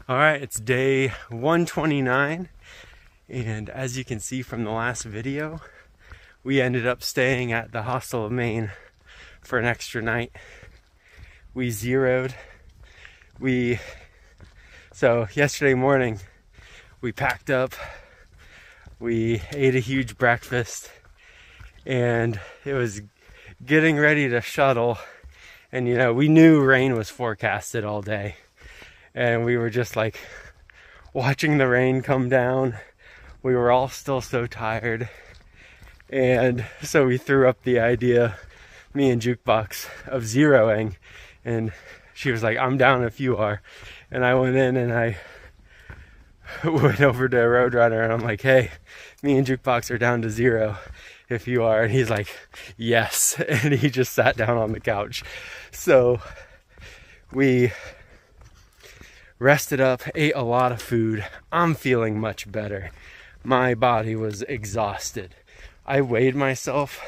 All right, it's day 129, and as you can see from the last video, we ended up staying at the Hostel of Maine for an extra night. We zeroed. So yesterday morning, we packed up, we ate a huge breakfast, and it was getting ready to shuttle. And you know, we knew rain was forecasted all day. And we were just like watching the rain come down. We were all still so tired. And so we threw up the idea, me and Jukebox, of zeroing. And she was like, I'm down if you are. And I went in and I went over to Roadrunner and I'm like, hey, me and Jukebox are down to 0 if you are. And he's like, yes. And he just sat down on the couch. So we rested up, ate a lot of food. I'm feeling much better. My body was exhausted. I weighed myself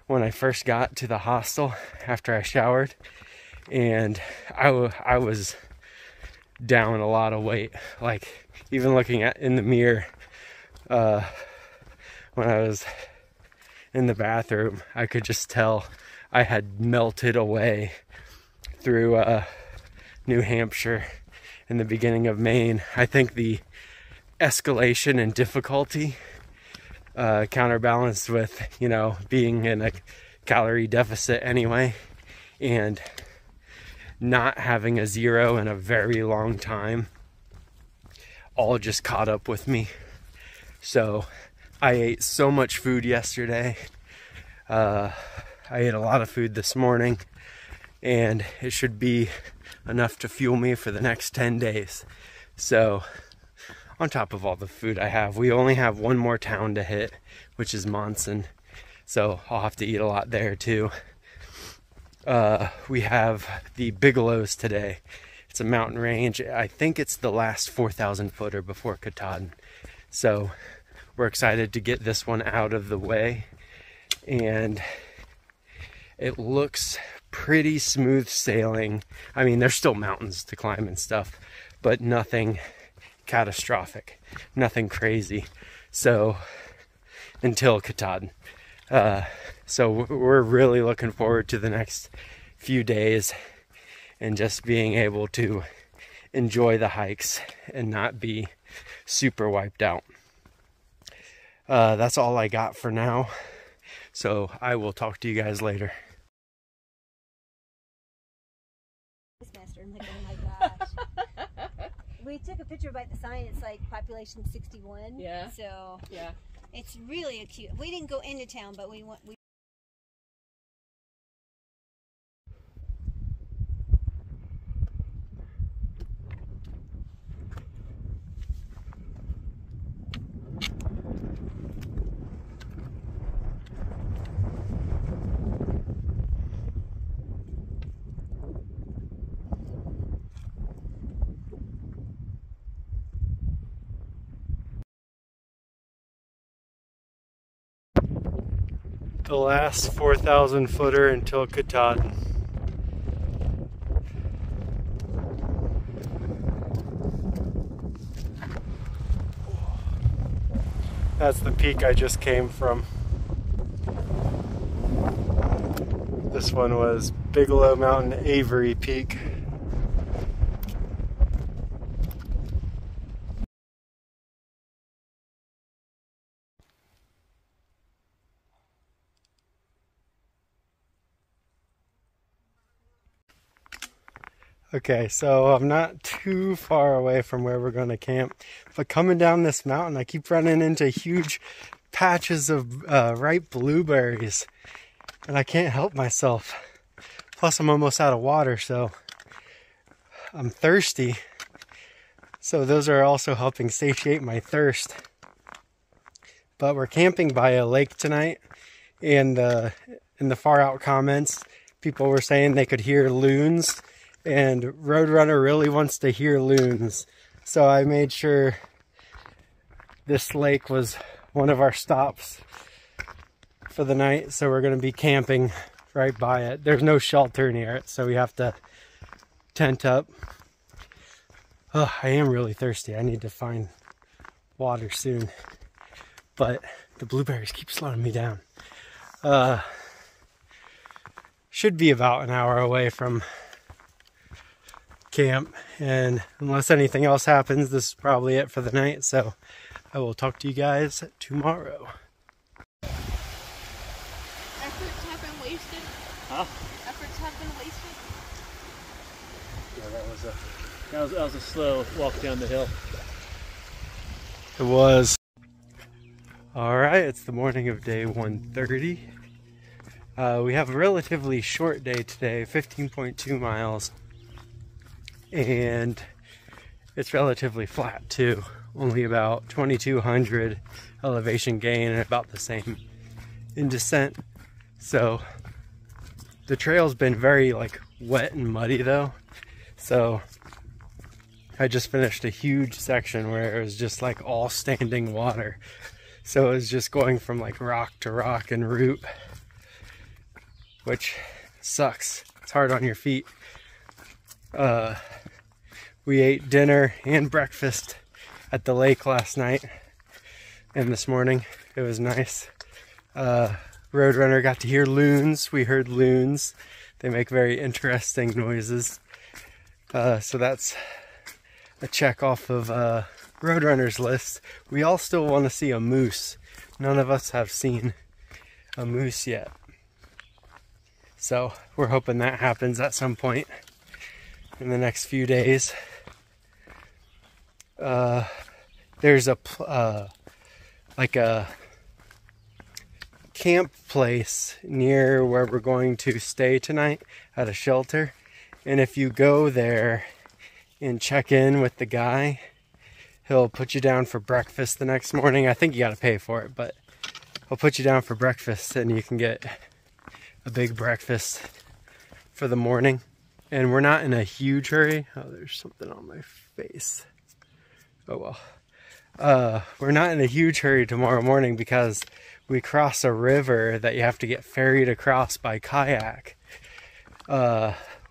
when I first got to the hostel after I showered, and I was down a lot of weight. Like, even looking in the mirror when I was in the bathroom, I could just tell I had melted away through New Hampshire in the beginning of Maine. I think the escalation and difficulty counterbalanced with, you know, being in a calorie deficit anyway, and not having a zero in a very long time, all just caught up with me. So I ate so much food yesterday. I ate a lot of food this morning, and it should be enough to fuel me for the next 10 days. So on top of all the food I have, we only have one more town to hit, which is Monson. So I'll have to eat a lot there too. We have the Bigelows today. It's a mountain range. I think it's the last 4,000 footer before Katahdin. So we're excited to get this one out of the way. And it looks pretty smooth sailing. I mean, there's still mountains to climb and stuff, but nothing catastrophic, nothing crazy. So until Katahdin. So we're really looking forward to the next few days and just being able to enjoy the hikes and not be super wiped out. That's all I got for now. So I will talk to you guys later. I'm like, oh my gosh. We took a picture by the sign. It's like population 61. Yeah. So yeah, it's really a cute. We didn't go into town, but we went. The last 4,000 footer until Katahdin. That's the peak I just came from. This one was Bigelow Mountain Avery Peak. Okay, so I'm not too far away from where we're going to camp, but coming down this mountain, I keep running into huge patches of ripe blueberries, and I can't help myself. Plus, I'm almost out of water, so I'm thirsty. So those are also helping satiate my thirst. But we're camping by a lake tonight, and in the far out comments, people were saying they could hear loons. And Roadrunner really wants to hear loons. So I made sure this lake was one of our stops for the night. So we're going to be camping right by it. There's no shelter near it, so we have to tent up. Oh, I am really thirsty. I need to find water soon. But the blueberries keep slowing me down. Should be about an hour away from camp, and unless anything else happens, this is probably it for the night, so I will talk to you guys tomorrow. Efforts have been wasted. Huh? Efforts have been wasted. Yeah, that was a slow walk down the hill. It was. Alright, it's the morning of day 130. We have a relatively short day today, 15.2 miles. And it's relatively flat too. Only about 2,200 elevation gain and about the same in descent. So the trail's been very wet and muddy though. So I just finished a huge section where it was just all standing water. So it was just going from rock to rock and root, which sucks. It's hard on your feet. We ate dinner and breakfast at the lake last night and this morning. It was nice. Roadrunner got to hear loons. We heard loons. They make very interesting noises. So that's a check off of Roadrunner's list. We all still want to see a moose. None of us have seen a moose yet. So we're hoping that happens at some point in the next few days. There's a camp place near where we're going to stay tonight at a shelter, and if you go there and check in with the guy, he'll put you down for breakfast the next morning. I think you gotta pay for it, but he'll put you down for breakfast and you can get a big breakfast for the morning. And we're not in a huge hurry. Oh, there's something on my face. Oh well. We're not in a huge hurry tomorrow morning because we cross a river that you have to get ferried across by kayak,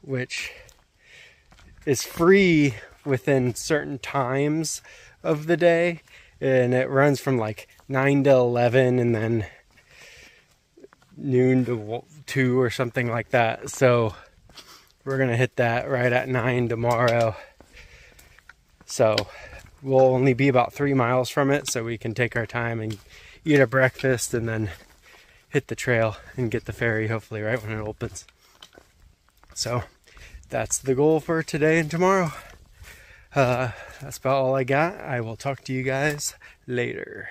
which is free within certain times of the day, and it runs from 9 to 11 and then noon to 2 or something like that. So we're gonna hit that right at 9 tomorrow. So we'll only be about 3 miles from it, so we can take our time and eat our breakfast and then hit the trail and get the ferry hopefully right when it opens. So that's the goal for today and tomorrow. That's about all I got. I will talk to you guys later.